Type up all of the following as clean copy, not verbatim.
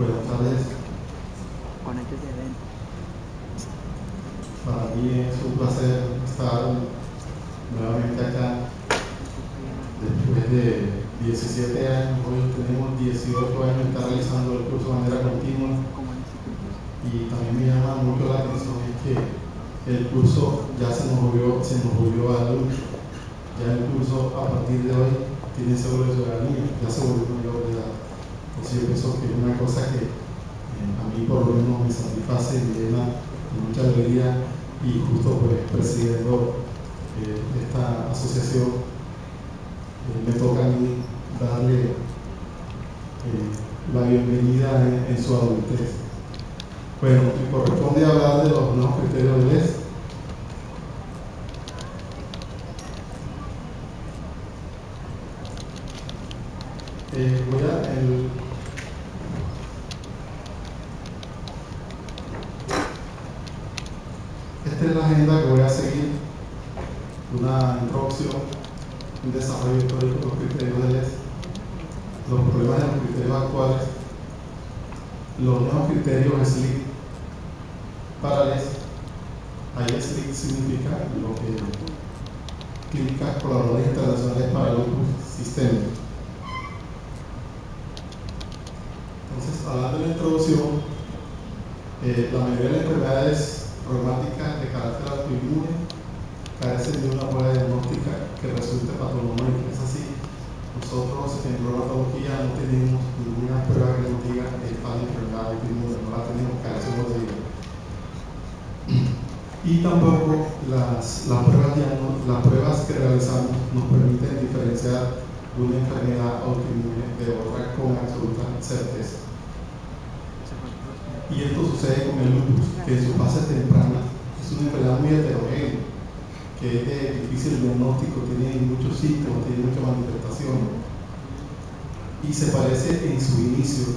Buenas tardes. Para mí es un placer estar nuevamente acá. Después de 17 años, hoy tenemos 18 años de estar realizando el curso de manera continua. Y también me llama mucho la atención es que el curso ya se nos volvió a la luz. Ya el curso a partir de hoy tiene seguro de ciudadanía, ya se volvió mayor de edad. Entonces yo pienso que es una cosa que a mí por lo menos me satisface y me llena de mucha alegría, y justo pues presidiendo esta asociación me toca a mí darle la bienvenida en su adultez. Bueno, me corresponde hablar de los nuevos criterios de LES. Esta es la agenda que voy a seguir: una introducción, un desarrollo histórico de los criterios de LES, los problemas de los criterios actuales, los nuevos criterios SLIC para LES. Ahí SLIC significa lo que Clínicas Colaboradoras Internacionales para el Lupus Sistémico. Entonces, hablando de la introducción, la mayoría de las enfermedades reumáticas de carácter autoinmune carecen de una prueba diagnóstica que resulte patológica. Es así, nosotros en reumatología no tenemos ninguna prueba que nos diga esta enfermedad autoinmune, no la tenemos, carecemos de ella. Y tampoco las pruebas que realizamos nos permiten diferenciar una enfermedad autoinmune de otra con absoluta certeza. Y esto sucede con el lupus, que en su fase temprana es una enfermedad muy heterogénea, que es de difícil diagnóstico, tiene muchos síntomas, tiene muchas manifestaciones, y se parece en su inicio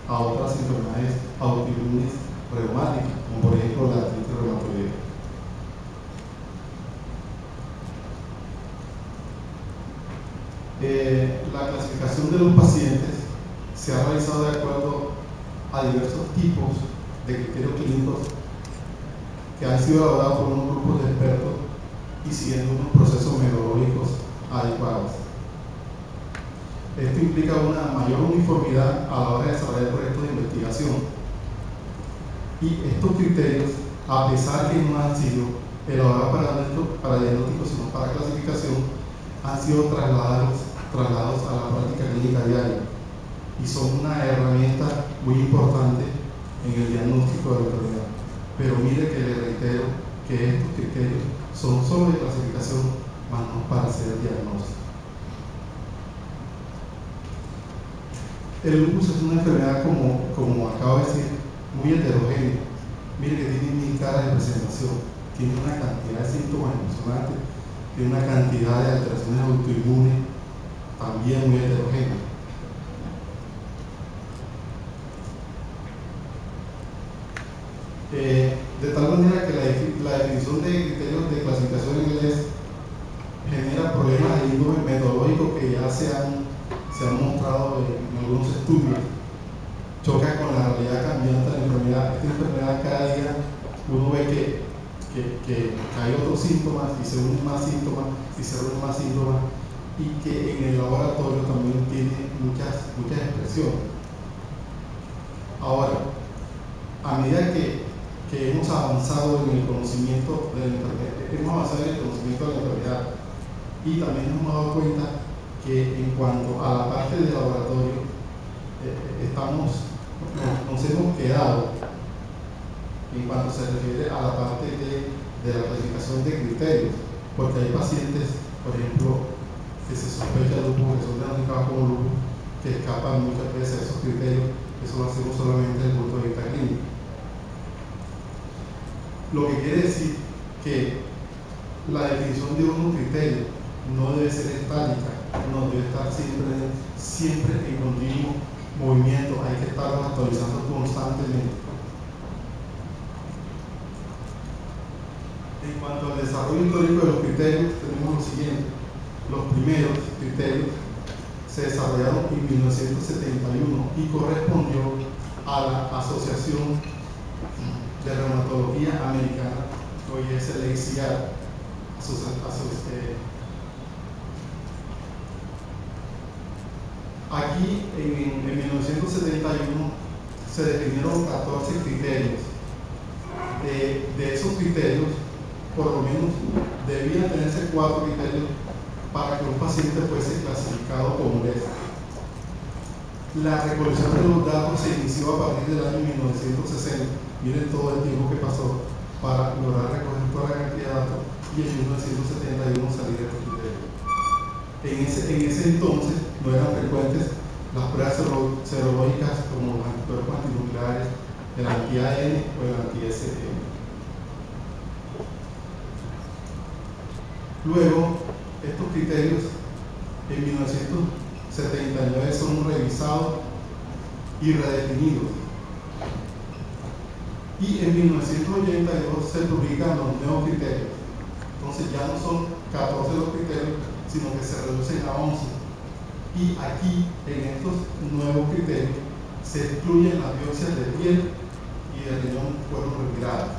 a otras enfermedades autoinmunes reumáticas, como por ejemplo la artritis reumatoidea. La clasificación de los pacientes se ha realizado de acuerdo a diversos tipos de criterios clínicos que han sido elaborados por unos grupos de expertos y siguiendo unos procesos metodológicos adecuados. Esto implica una mayor uniformidad a la hora de desarrollar proyectos de investigación, y estos criterios, a pesar que no han sido elaborados para diagnóstico sino para clasificación, han sido trasladados a la práctica clínica diaria y son una herramienta muy importante en el diagnóstico de la enfermedad. Pero mire que le reitero que estos criterios son solo de clasificación, más no para hacer diagnóstico. El lupus es una enfermedad, como acabo de decir, muy heterogénea. Mire que tiene mil caras de presentación, tiene una cantidad de síntomas emocionantes, tiene una cantidad de alteraciones autoinmunes también muy heterogéneas. De tal manera que la definición de criterios de clasificación en LES genera problemas de índole metodológico que ya se han mostrado en algunos estudios. Choca con la realidad cambiante de la enfermedad. Esta enfermedad, cada día uno ve que hay otros síntomas y se unen más síntomas y se unen más síntomas, y que en el laboratorio también tiene muchas expresiones. Ahora, a medida que hemos avanzado en el conocimiento de la enfermedad, y también nos hemos dado cuenta que en cuanto a la parte del laboratorio nos hemos quedado en cuanto se refiere a la parte de la clasificación de criterios, porque hay pacientes, por ejemplo, que se sospecha de lupus, que son diagnosticados como lupus, que escapan muchas veces a esos criterios. Eso lo hacemos solamente desde el punto de vista clínico. Lo que quiere decir que la definición de unos criterios no debe ser estática, no debe estar siempre en continuo movimiento, hay que estarlos actualizando constantemente. En cuanto al desarrollo histórico de los criterios, tenemos lo siguiente. Los primeros criterios se desarrollaron en 1971 y correspondió a a la Asociación de Reumatología Americana, hoy es el ACR. Aquí en 1971 se definieron 14 criterios. De esos criterios, por lo menos debían tenerse 4 criterios para que un paciente fuese clasificado como LES. La recolección de los datos se inició a partir del año 1960. Miren todo el tiempo que pasó para lograr recoger toda la cantidad de datos y en 1971 salir de estos criterios. En ese entonces no eran frecuentes las pruebas serológicas como los anticuerpos antinucleares, el anti-AN o el anti-STM. Luego, estos criterios en 1979 son revisados y redefinidos. Y en 1982 se publican los nuevos criterios. Entonces ya no son 14 los criterios, sino que se reducen a 11. Y aquí, en estos nuevos criterios, se excluyen las biopsias de piel y de riñón fueron retiradas.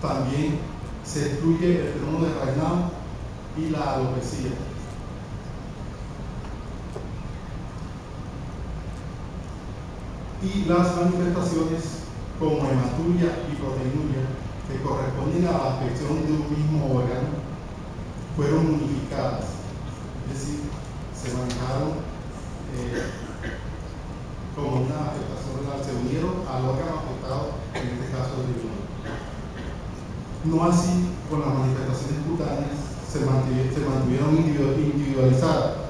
También se excluye el fenómeno de Raynaud y la alopecia. Y las manifestaciones como hematuria y proteinuria, que corresponden a la afección de un mismo órgano, fueron unificadas, es decir, se manejaron como una afectación renal, se unieron al órgano afectado, en este caso el riñón. No así con las manifestaciones cutáneas, se mantuvieron individualizadas,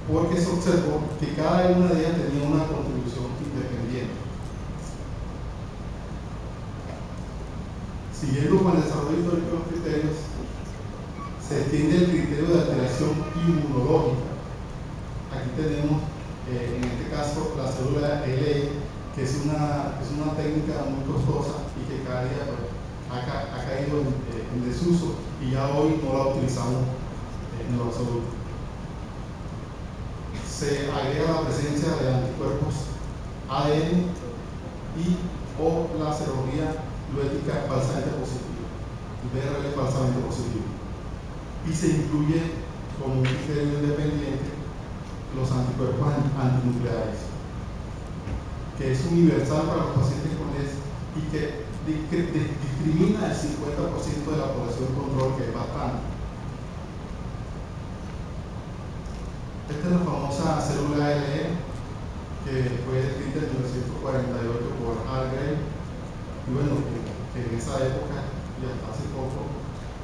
porque se observó que cada una de ellas tenía una contribución independiente. Siguiendo con el desarrollo histórico de los criterios, se extiende el criterio de alteración inmunológica. Aquí tenemos, en este caso, la célula LE, que es una técnica muy costosa y que cada día pues, ha caído en desuso y ya hoy no la utilizamos en lo absoluto. Se agrega la presencia de anticuerpos ADN y o la serología luética falsamente positiva, BRL falsamente positivo. Y se incluye como un criterio independiente los anticuerpos antinucleares, que es universal para los pacientes con LES y que discrimina el 50% de la población control, que es bastante. Esta es la famosa célula LE, que fue descrita en 1948 por Hargrave, y bueno, que en esa época y hasta hace poco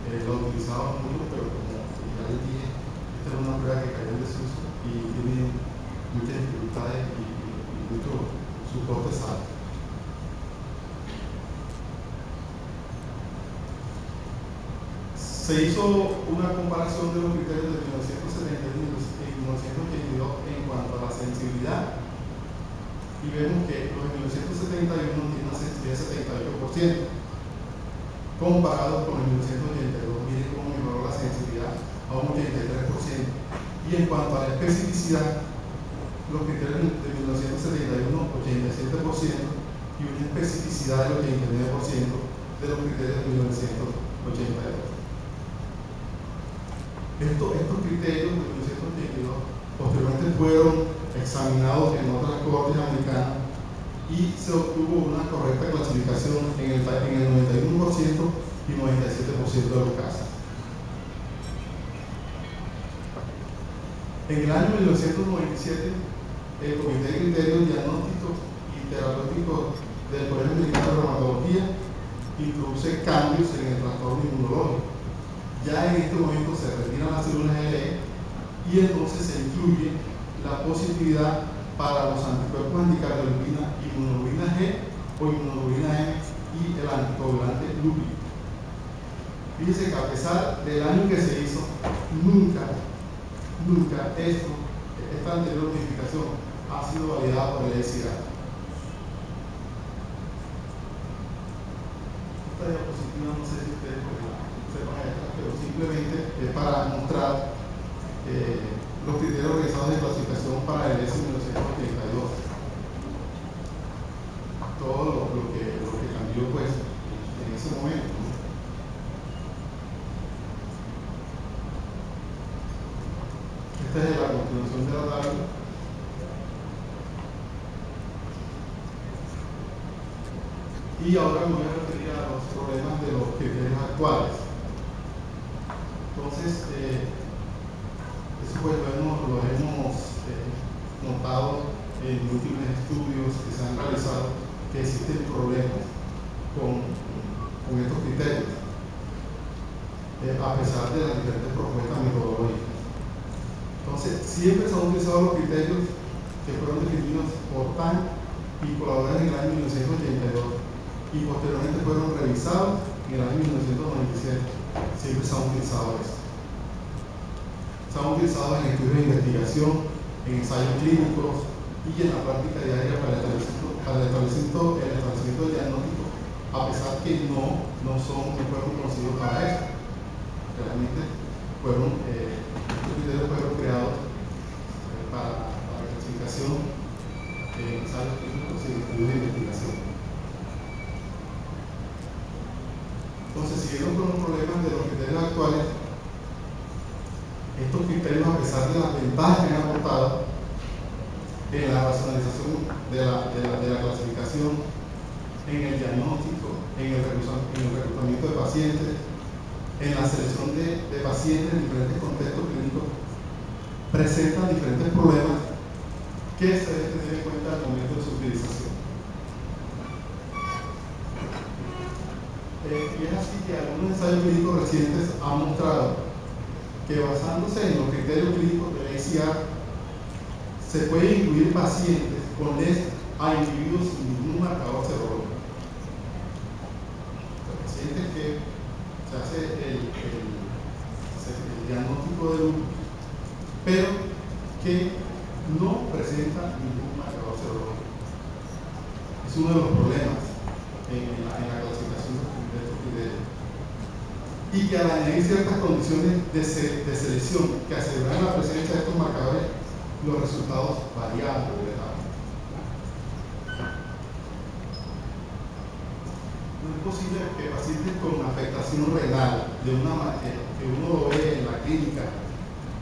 lo utilizaban mucho, pero como ya les dije, esta es una prueba que cayó en desuso y tiene muchas dificultades y mucho sus costes altos. Se hizo una comparación de los criterios de 1971 y 1982 en cuanto a la sensibilidad, y vemos que los de 1971 tienen una sensibilidad de 78%, comparado con el 1982. Miren cómo mejoró la sensibilidad a un 83%. Y en cuanto a la especificidad, los criterios de 1971, 87%, y una especificidad del 89% de los criterios de 1982. Estos criterios de 1982 posteriormente fueron examinados en otras cortes americanas y se obtuvo una correcta clasificación en el 91% y 97% de los casos. En el año 1997, el Comité de Criterios Diagnósticos y Terapéuticos del Colegio Americano de Reumatología introduce cambios en el trastorno inmunológico. Ya en este momento se retiran las células LE y entonces se incluye la posibilidad para los anticuerpos anticardiolina, inmunoglobulina G o inmunoglobulina M y el anticoagulante lúpico. Fíjense que a pesar del año que se hizo, nunca esta anterior notificación ha sido validada por el ECA. Esta diapositiva no sé si ustedes sepan esta, pero simplemente es para mostrar los criterios realizados de clasificación para el ESI 1982. Y ahora me voy a referir a los problemas de los criterios actuales. Entonces, eso pues lo hemos notado en múltiples estudios que se han realizado, que existen problemas con estos criterios, a pesar de las diferentes propuestas metodológicas. Entonces, siempre se han utilizado los criterios que fueron definidos por TAN y colaboradores en el año 1982 y posteriormente fueron revisados en el año 1997. Siempre se han utilizado eso. Se han utilizado en estudios de investigación, en ensayos clínicos y en la práctica diaria para el establecimiento de diagnóstico, a pesar que no fueron conocidos para eso. Realmente estos criterios fueron creados para la clasificación de ensayos clínicos y estudios de investigación. Entonces, siguiendo con los problemas de los criterios actuales, estos criterios, a pesar de las ventajas que han aportado en la racionalización de la clasificación, en el diagnóstico, en el reclutamiento de pacientes, en la selección de pacientes en diferentes contextos clínicos, presentan diferentes problemas que se deben tener en cuenta al momento de su utilización. Y es así que algunos ensayos clínicos recientes han mostrado que, basándose en los criterios clínicos de la ICR, se puede incluir pacientes con LES a individuos sin ningún marcador serológico. Los pacientes que se hace el diagnóstico de lupus, pero que no presenta ningún marcador serológico. Es uno de los problemas en la clasificación de estos criterios. Y que al añadir ciertas condiciones de selección que aseguran la presencia de estos marcadores, los resultados variaban completamente. No es posible que pacientes con afectación renal, que uno lo ve en la clínica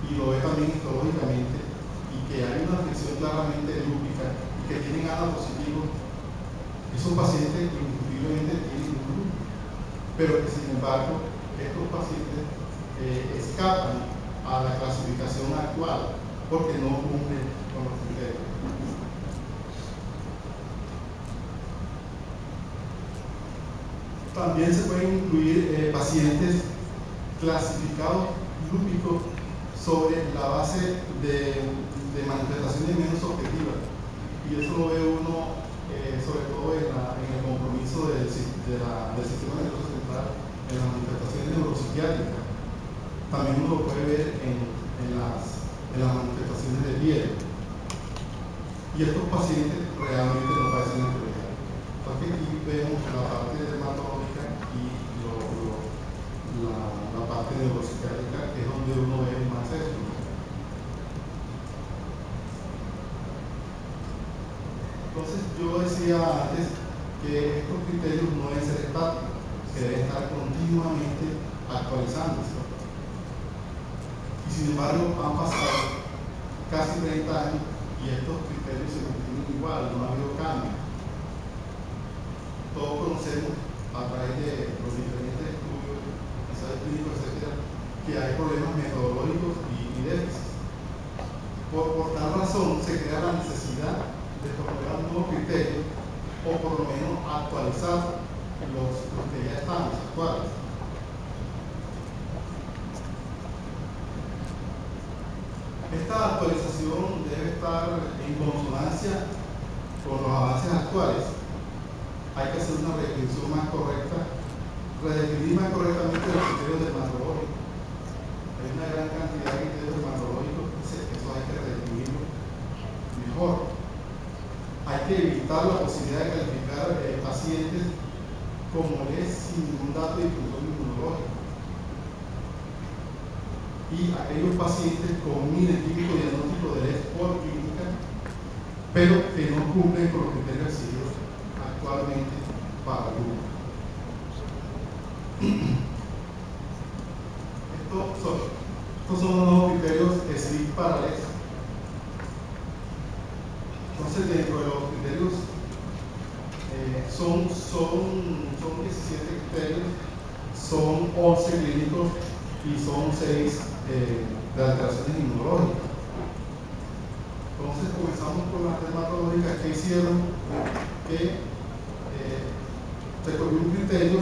y lo ve también histológicamente, y que hay una afección claramente lúpica y que tienen ADA positivo, esos pacientes indiscutiblemente tienen un lupus, pero que sin embargo estos pacientes escapan a la clasificación actual porque no cumplen con los criterios. También se pueden incluir pacientes clasificados lúpicos sobre la base de manifestaciones menos objetivas, y eso lo ve uno sobre todo en el compromiso del sistema nervioso central en las manifestaciones neuropsiquiátricas. También uno lo puede ver en las manifestaciones de piel, y estos pacientes realmente no padecen enfermedad. Entonces aquí vemos la parte dermatológica y la parte neuropsiquiátrica, que es donde uno ve más eso. Entonces yo decía antes que estos criterios no deben ser estáticos, que deben estar continuamente actualizándose. Y sin embargo han pasado casi 30 años y estos criterios se mantienen igual, no ha habido cambio. Todos conocemos a través de los diferentes estudios, ensayos clínicos, etcétera, que hay problemas metodológicos y déficits. Por tal razón se crea la necesidad de formular nuevos criterios, o por lo menos actualizar los que ya están, los actuales. Esta actualización debe estar en consonancia con los avances actuales. Hay que hacer una redefinición más correcta, redefinir más correctamente los criterios dermatológicos. Hay una gran cantidad de criterios dermatológicos, eso hay que redefinirlo mejor. Hay que evitar la posibilidad de calificar pacientes como LES sin ningún dato de difusión inmunológica. Y aquellos pacientes con un inequívoco diagnóstico de LES por clínica, pero que no cumplen con los criterios exigidos actualmente para el grupo. Estos son los nuevos criterios SLIC para LES. Entonces, dentro de los criterios Son 17 criterios, son 11 clínicos y son 6 de alteraciones inmunológicas. Entonces comenzamos con las dermatológicas que hicieron que se cogió un criterio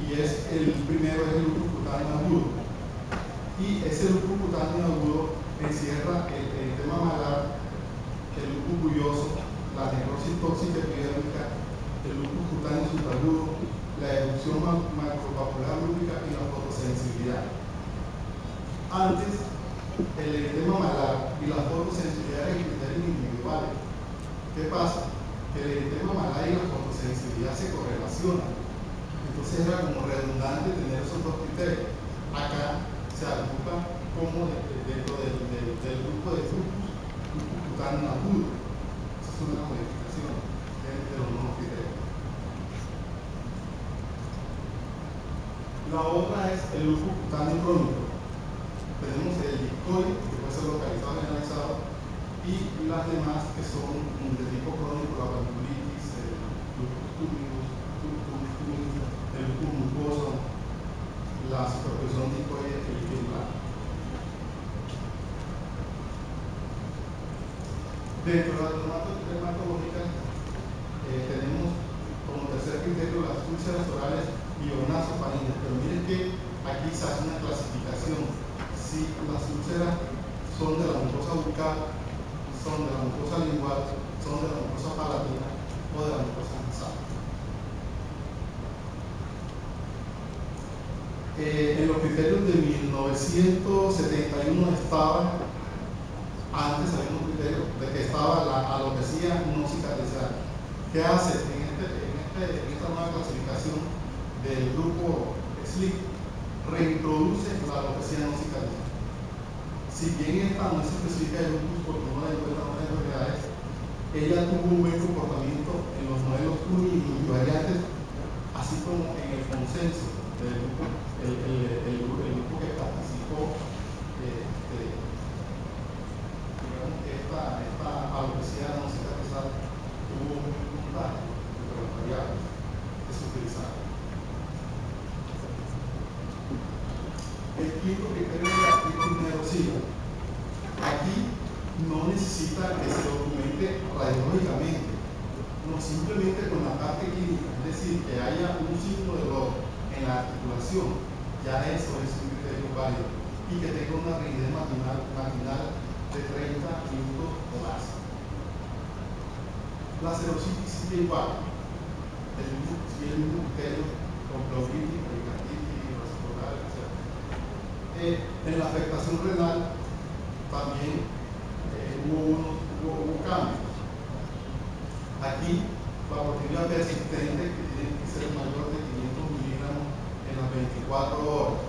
y el primero es el lupus cutáneo agudo. Y ese lupus cutáneo agudo encierra el tema malar, el lupus bulloso, la necrosis tóxica epidérmica, el lupus cutáneo subagudo, la erupción macropapular lúpica y la fotosensibilidad. Antes, el eritema malar y la fotosensibilidad eran criterios individuales. ¿Qué pasa? Que el eritema malar y la fotosensibilidad se correlacionan. Entonces era como redundante tener esos dos criterios. Acá se agrupa como dentro del grupo de lupus cutáneo agudo. Esa es una modificación de los nuevos criterios. La otra es el lupus cutáneo crónico. Tenemos el discoide, que puede ser localizado generalizado, y las demás que son de tipo crónico, la pantulitis, el lupus túmicus, el lupus mucoso, la superposición discoide y el líquido blanco. Dentro de las dermatológicas tenemos como tercer criterio las úlceras orales y nasoparinas, pero miren que aquí se hace una clasificación. Si las úlceras son de la mucosa bucal, son de la mucosa lingual, son de la mucosa palatina o de la mucosa nasal. En los criterios de 1971 estaba, antes había un criterio de que estaba la alopecia no cicatrizada. ¿Qué hace en esta nueva clasificación del grupo SLIC? Reintroduce la alopecia no cicatrizada. Si bien esta no se especifica de lupus porque no la encuentra en otras enfermedades, ella tuvo un buen comportamiento en los modelos univariantes, así como en el consenso del grupo, el grupo que participó, digamos que esta alopecia no cicatrizada tuvo un puntaje entre las variables que se utilizaron. El quinto criterio de la actitud neurosiva. Aquí no necesita que se documente radiológicamente, no simplemente con la parte clínica, es decir, que haya un signo de dolor en la articulación, ya eso es un criterio válido, y que tenga una rigidez matinal de 30 minutos o más. La serositis sigue igual, sigue el mismo criterio con pleuritis, pericarditis, reciprocal, etc. En la afectación renal también hubo cambios. Aquí la proteína persistente, que tiene que ser mayor de 500 miligramos en las 24 horas.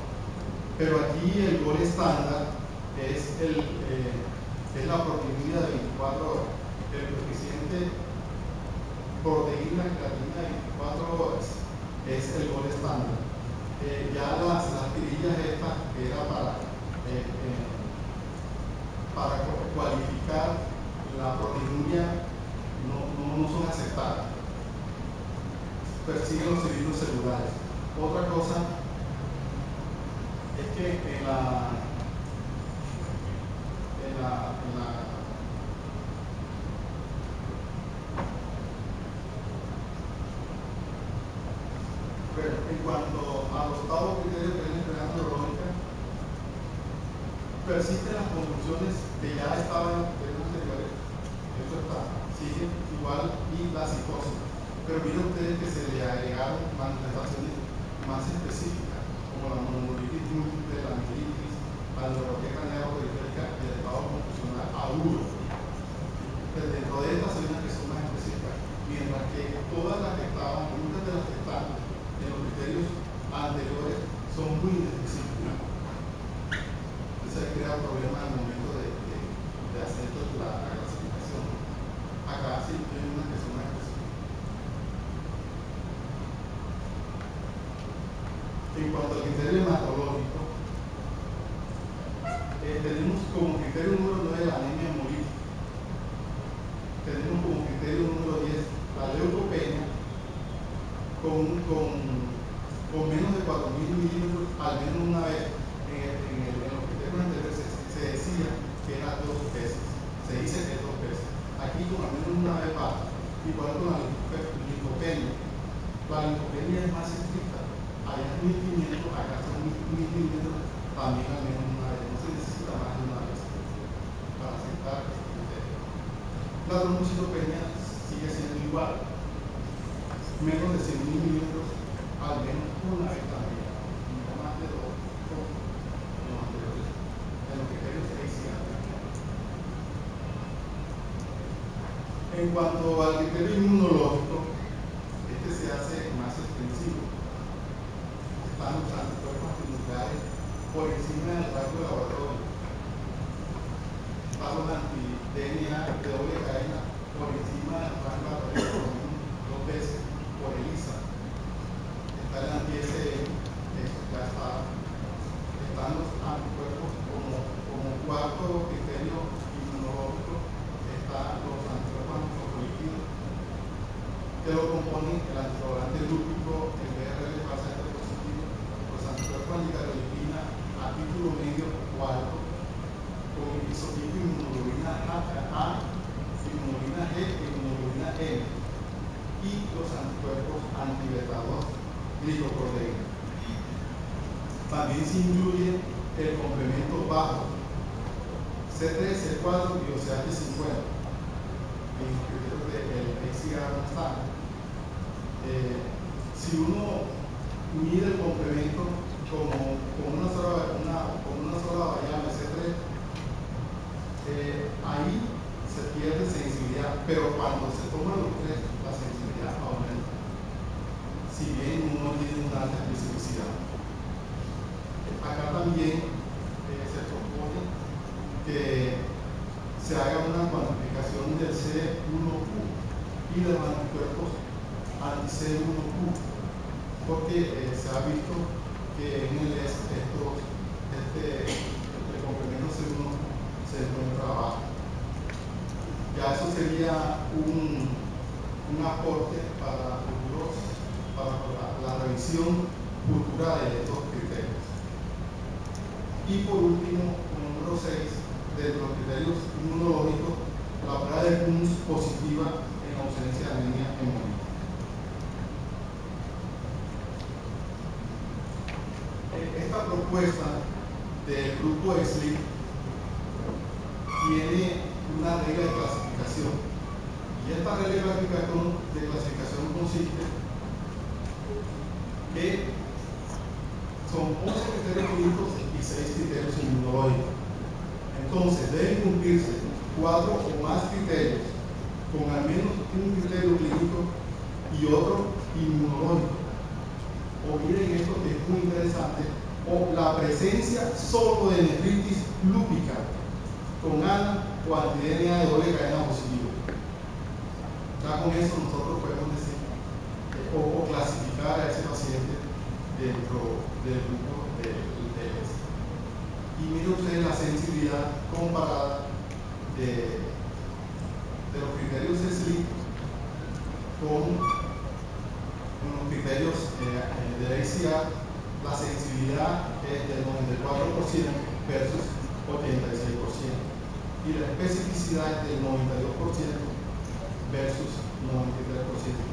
Pero aquí el gol estándar es la proteína de 24 horas. El coeficiente proteína creatina de 24 horas es el gol estándar. Ya las tirillas estas que era para cualificar la proteinuria no son aceptadas. Persiguen los cilindros celulares. Otra cosa es que en cuanto a los octavos criterios que es la enfermedad neurológica, persisten las conclusiones que ya estaban en los criterios anteriores, eso está, siguen igual, y la psicosis. Pero miren ustedes que se le agregaron manifestaciones más específicas, como la monomolitis múltiple, la mielitis, la neuropatía craneal periférica y el estado confusional agudo. Pero dentro de estas hay unas que son más específicas, mientras que todas las que estaban, muchas de las que están en los criterios anteriores son muy inespecíficas. Entonces hay que crear problemas al momento de hacer la clasificación. Acá sí hay unas que son más específicas. En cuanto al criterio hematológico, tenemos como criterio número 9 la anemia hemolítica. Tenemos como criterio número 10 la leucopenia con menos de 4.000 milímetros al menos una vez. En los criterios anteriores se decía que era 2 veces, se dice que es 2 veces. Aquí con al menos una vez basta. Igual con la licopenia. La licopenia es más estricta. Allá es 1.500, acá son 1.000 milímetros, también al menos una vez. No se necesita más de una vez para aceptar este criterio. La trombocitopenia sigue siendo igual. Menos de 100.000 milímetros, al menos una vez también. No más de 2 como los anteriores. En los criterios se decía. En cuanto al criterio inmunológico, este se hace más extensivo. Están los anticuerpos antinucleares por encima del rango de laboratorio. Están los anti-DNA de doble cadena por encima del rango de laboratorio, 2 veces por ELISA. Está el anti-SM, eso ya está. Están los anticuerpos como cuarto criterio inmunológico. Están los anticuerpos antifosfolípidos, que lo componen el anticoagulante lúpico, el BRL falsamente positivo, los anticuerpos anticarolipina a título medio o alto, con el isotipo inmunoglobulina A, inmunoglobulina G e inmunoglobulina N, y los anticuerpos anti-beta-2 glicoproteína. También se incluye el complemento bajo C3, C4 y OCH50. En los criterios del ACR no están. Si uno mide el complemento con una sola variable C3, ahí se pierde sensibilidad, pero cuando se toman los tres, la sensibilidad aumenta, si bien uno tiene una alta especificidad. Acá también se propone que se haga una cuantificación del C1Q y de los anticuerpos anti-C1Q, porque se ha visto que en el este complemento C1 se encuentra bajo. Ya eso sería un aporte para la revisión futura de estos criterios. Y por último, número 6, de los criterios inmunológicos, la prueba de Kunz positiva en ausencia de anemia hemolítica. Esta propuesta del grupo SLIC tiene una regla de clasificación, y esta regla de clasificación consiste que son 11 criterios clínicos y 6 criterios inmunológicos. Entonces deben cumplirse 4 o más criterios con al menos un criterio clínico y otro inmunológico. O miren esto que es muy interesante, o la presencia solo de nefritis lúpica con ANA o anti-DNA de doble cadena positivo. Ya con eso nosotros podemos decir o clasificar a ese paciente dentro del grupo del TLS. Y miren ustedes la sensibilidad comparada de los criterios SLIC con los criterios de ACR. La sensibilidad es del 94% versus 86%, y la especificidad es del 92% versus 93%.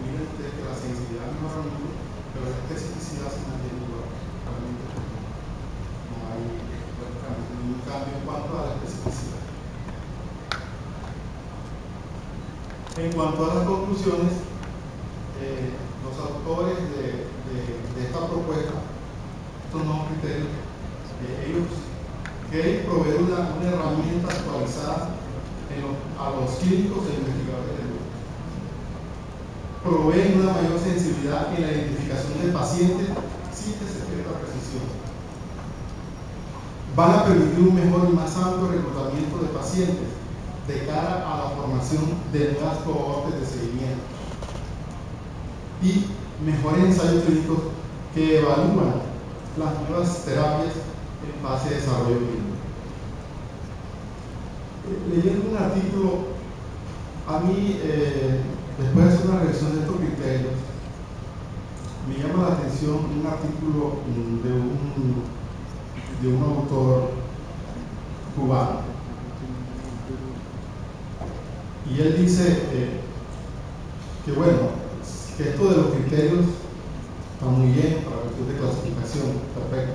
Miren ustedes que la sensibilidad mejora mucho, pero la especificidad se mantiene igual. Realmente no hay ningún cambio en cuanto a la especificidad. En cuanto a las conclusiones, los autores de esta propuesta, estos nuevos criterios, ellos quieren proveer una herramienta actualizada a los clínicos e investigadores del grupo. Proveen una mayor sensibilidad en la identificación del paciente sin que se pierda precisión. Van a permitir un mejor y más amplio reclutamiento de pacientes de cara a la formación de nuevas cohortes de seguimiento y mejores ensayos clínicos que evalúan las nuevas terapias en fase de desarrollo clínico. Leyendo un artículo, a mí, después de hacer una revisión de estos criterios, artículo de un autor cubano, y él dice que bueno, que esto de los criterios está muy bien para la cuestión de clasificación, perfecto,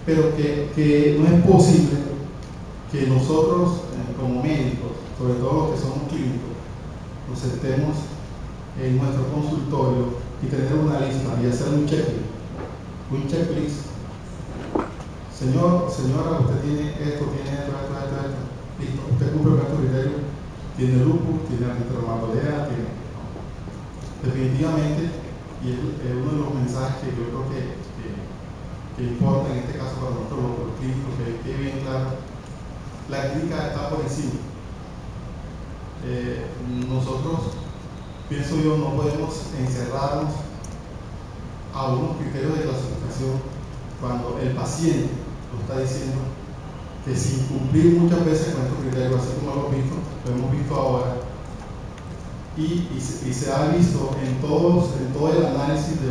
pero que no es posible que nosotros como médicos, sobre todo los que somos clínicos, nos sentemos en nuestro consultorio y tener una lista y hacer un checklist. Señora, usted tiene esto, esto. Listo, usted cumple con estos criterios, tiene lupus, tiene artritis reumatoidea, tiene. Definitivamente, y es uno de los mensajes que yo creo que importa en este caso para nosotros los clínicos, que quede bien claro, la clínica está por encima. Nosotros, pienso yo, no podemos encerrarnos a unos criterios de clasificación cuando el paciente lo está diciendo, que sin cumplir muchas veces con estos criterios, así como lo hemos visto ahora, y se ha visto en todo el análisis de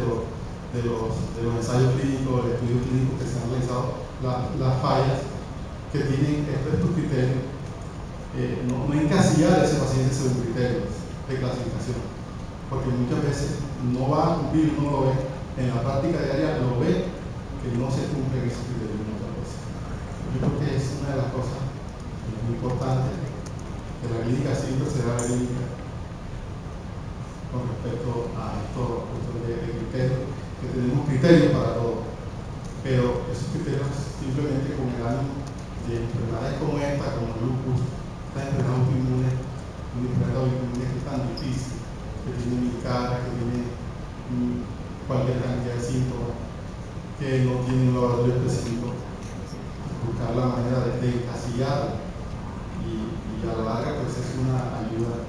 los ensayos clínicos, de estudios clínicos que se han realizado, las fallas que tienen estos criterios, no encasillar a ese paciente según criterios de clasificación, porque muchas veces no va a cumplir, uno lo ve, en la práctica diaria lo ve, que no se cumplen esos criterios muchas veces. Yo creo que es una de las cosas muy importantes, que la clínica siempre será la clínica con respecto a esto de criterios, que tenemos criterios para todo, pero esos criterios simplemente con el ánimo de enfermedades como esta, como el lupus, estas enfermedades autoinmunes, una enfermedad autoinmune que es tan difícil, que tiene mil caras, que tiene cualquier cantidad de síntomas, que no tiene un laboratorio específico, buscar la manera de encasillarlo y a la larga pues es una ayuda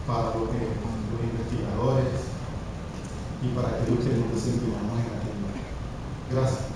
para los investigadores y para aquellos que nos desempeñamos en la clínica. Gracias.